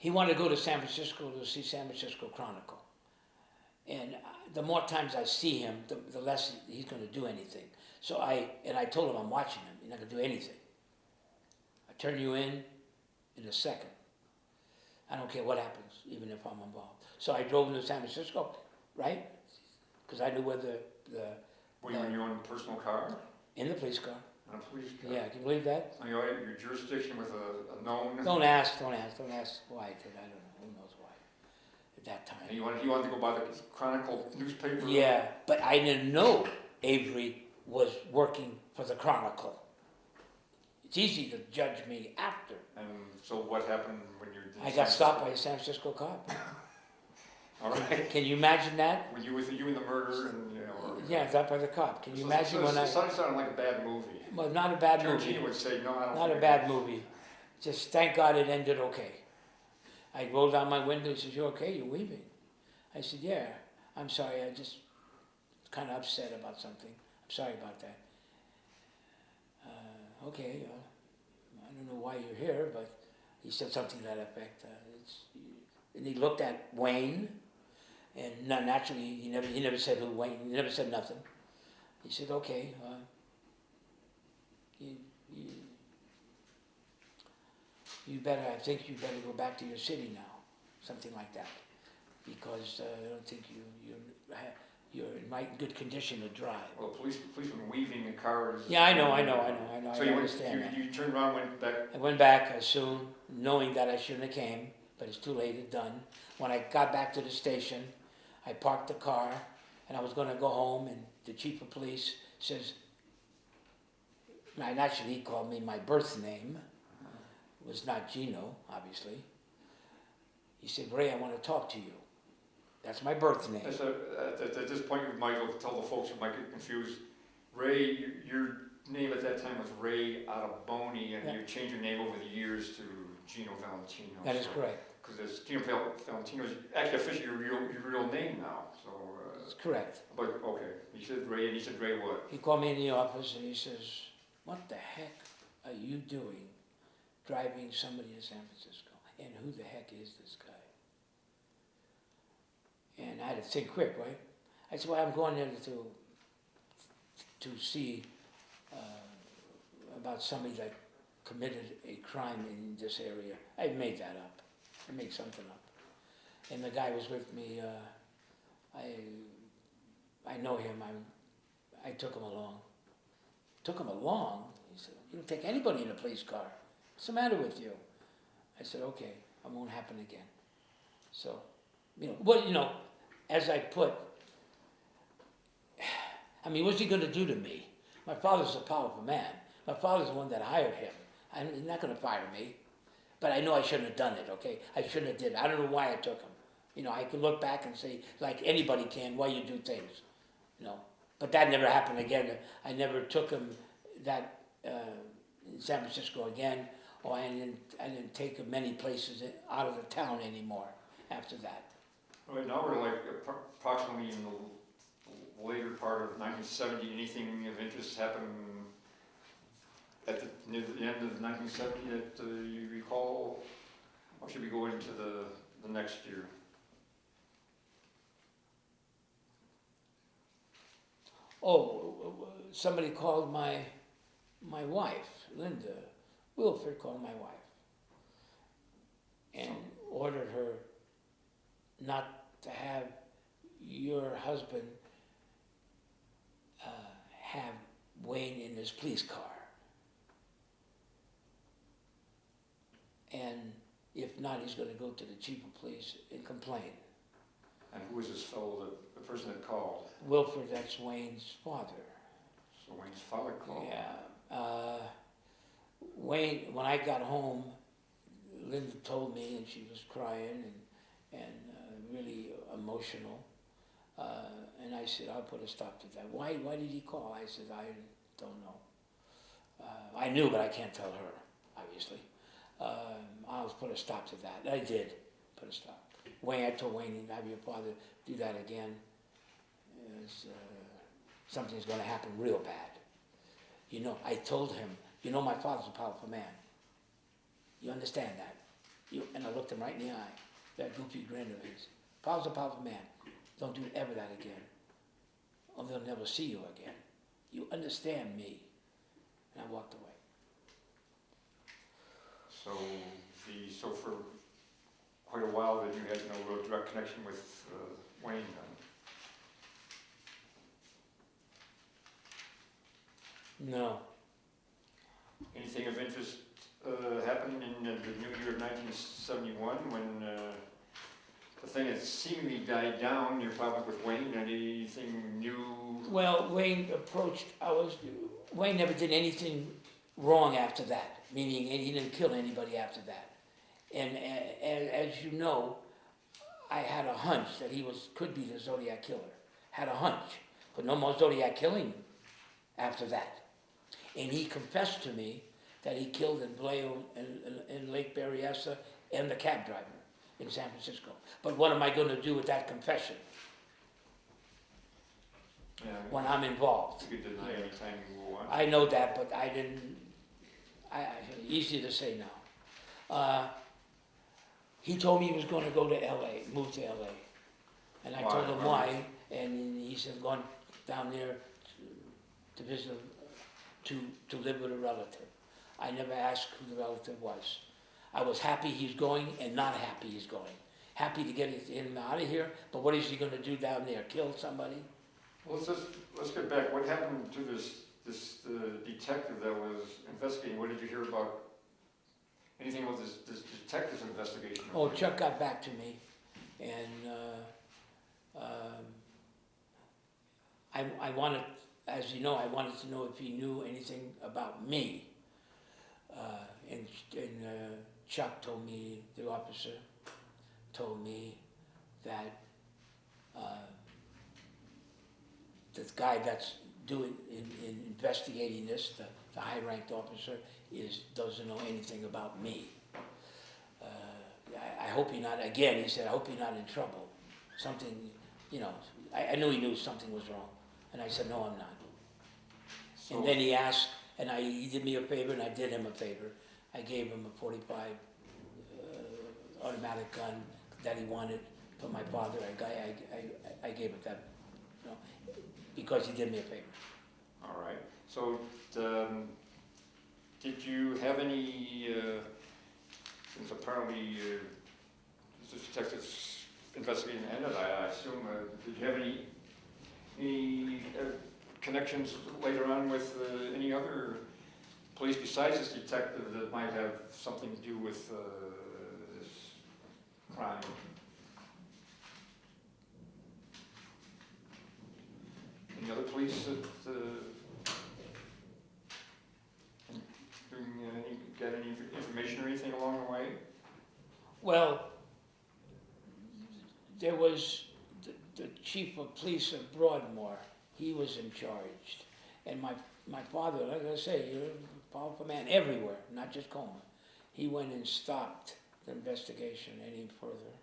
he wanted to go to San Francisco to see San Francisco Chronicle. And the more times I see him, the less he's going to do anything. So I told him I'm watching him. He's not going to do anything. I turn you in a second. I don't care what happens, even if I'm involved. So I drove him to San Francisco, right? Because I knew where the Were you in your own personal car? in the police car. In a police car? Yeah, can you believe that? So your jurisdiction with a known... Don't ask why I did. I don't know. Who knows why? At that time. And you wanted to go by the Chronicle newspaper? Yeah, but I didn't know Avery was working for the Chronicle. It's easy to judge me after. And so what happened when you... I got stopped by a San Francisco cop. All right. Can you imagine that? When you in the murder and, you know... Yeah, stopped by the cop. Can you imagine when I... It sounded like a bad movie. Well, not a bad movie. Tarantino would say, no, I don't Not think a bad movie. Just thank God it ended okay. I rolled down my window. He says, "You okay? You're weeping." I said, "Yeah. I'm sorry. I just kind of upset about something. I'm sorry about that." Okay. I don't know why you're here, but he said something to that effect. And he looked at Wayne, and naturally he never said who Wayne. He never said nothing. He said, "Okay. You better. I think you better go back to your city now, something like that, because I don't think you're in right good condition to drive." Well, policemen weaving in cars. Yeah, I know. So I understand that. You turned around, went back. I went back soon, knowing that I shouldn't have came, but it's too late. It's done. When I got back to the station, I parked the car, and I was going to go home, and the chief of police says, and actually he called me my birth name. It was not Gino, obviously. He said, "Ray, I want to talk to you." That's my birth name. At this point, you might tell the folks who might get confused. Ray, your name at that time was Ray Ottoboni, and you changed your name over the years to Gino Valentino. That is correct. Because it's Gino Valentino is actually officially your real name now. So. That's correct. But okay, he said Ray, and he said Ray what? He called me in the office and he says, "What the heck are you doing driving somebody to San Francisco? And who the heck is this guy?" And I had to think quick, right? I said, "Well, I'm going there to see about somebody that committed a crime in this area." I made that up. I made something up. And the guy was with me. I know him. I took him along. Took him along? He said, "You don't take anybody in a police car. What's the matter with you?" I said, "Okay, it won't happen again." So, as I put, I mean, what's he going to do to me? My father's a powerful man. My father's the one that hired him. He's not going to fire me. But I know I shouldn't have done it, okay? I shouldn't have did it. I don't know why I took him. I can look back and say, like anybody can, why you do things, But that never happened again. I never took him in San Francisco again, or I didn't take him many places out of the town anymore after that. Right now we're like approximately in the later part of 1970. Anything of interest happen near the end of 1970 that you recall? Or should we go into the next year? Oh, somebody called my wife, Linda. Wilford called my wife and ordered her not to have your husband have Wayne in his police car. And if not, he's going to go to the chief of police and complain. And who was this fellow, the person that called? Wilford, that's Wayne's father. So Wayne's father called? Yeah. Wayne, when I got home, Linda told me, and she was crying and really emotional. And I said, "I'll put a stop to that." Why did he call? I said, "I don't know." I knew, but I can't tell her, obviously. I'll put a stop to that. I did put a stop. I told Wayne, "Have your father do that again. Something's going to happen real bad." I told him, my father's a powerful man. You understand that? And I looked him right in the eye, that goofy grin of his. Paul's a powerful man. Don't do ever that again, or they'll never see you again. You understand me. And I walked away. So for quite a while then you had no real direct connection with Wayne then? No. Anything of interest happened in the new year of 1971 when the thing had seemingly died down, your problems with Wayne? Anything new? Well, Wayne Wayne never did anything wrong after that, meaning he didn't kill anybody after that. And as you know, I had a hunch that he could be the Zodiac killer. Had a hunch, but no more Zodiac killing after that. And he confessed to me that he killed in Vallejo in Lake Berryessa and the cab driver in San Francisco. But what am I going to do with that confession when I'm involved? You could deny any time you want. I know that, but I didn't. Easy to say now. He told me he was going to go to L.A., move to L.A. And I told him why, and he said, going down there to visit, to live with a relative. I never asked who the relative was. I was happy he's going and not happy he's going. Happy to get him out of here, but what is he going to do down there? Kill somebody? Well, let's get back. What happened to this detective that was investigating? What did you hear about? Anything about this detective's investigation? Oh, Chuck got back to me, and I wanted, as you know, I wanted to know if he knew anything about me. And Chuck told me, the officer told me that the guy that's doing in investigating this, the high-ranked officer, doesn't know anything about me. I hope he's not, again, he said, I hope he's not in trouble. Something, I knew he knew something was wrong. And I said, no, I'm not. So, and then he asked, and he did me a favor, and I did him a favor. I gave him a .45 automatic gun that he wanted for my father. I gave it that, because he did me a favor. All right. So, did you have any, since apparently the detective's investigation ended, I assume, did you have any connections later on with any other police besides this detective that might have something to do with this crime? Any other police that got any information or anything along the way? Well, there was the chief of police of Broadmoor. He was in charge. And my father, like I say, a powerful man everywhere, not just Coma. He went and stopped the investigation any further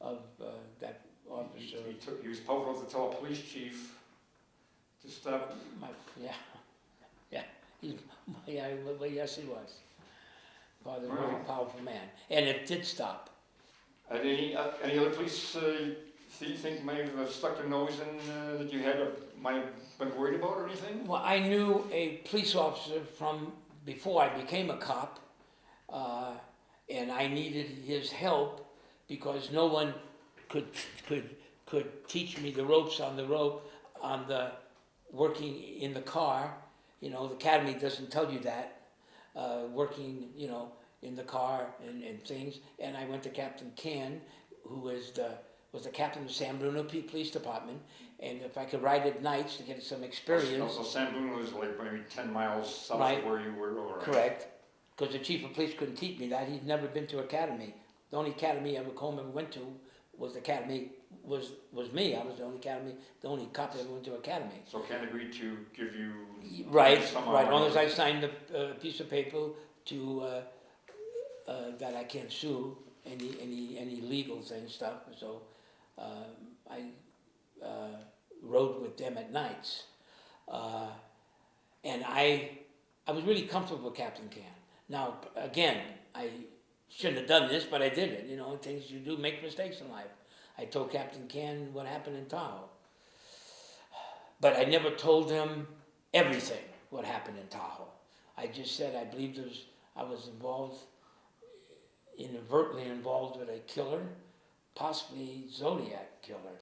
of that officer. He was powerful enough to tell a police chief to stop. Yes, he was. Father, very powerful man, and it did stop. Any other police you think might have stuck their nose in that you might have been worried about or anything? Well, I knew a police officer from before I became a cop, and I needed his help because no one could teach me the ropes on the working in the car. The academy doesn't tell you that, working, in the car and things. And I went to Captain Can, who was the captain of San Bruno Police Department. And if I could ride at nights to get some experience. So San Bruno is like maybe 10 miles south of where you were? Right. Correct. Because the chief of police couldn't teach me that. He'd never been to academy. The only academy Coleman went to was me. I was the only cop that ever went to academy. So Ken agreed to give you right. As long as I signed a piece of paper to that I can't sue any legal thing stuff. So I rode with them at nights, and I was really comfortable with Captain Can. Now again, shouldn't have done this, but I did it. You know, things you do, make mistakes in life. I told Captain Can what happened in Tahoe. But I never told him everything, what happened in Tahoe. I just said I believed I was involved, inadvertently involved with a killer, possibly Zodiac killer.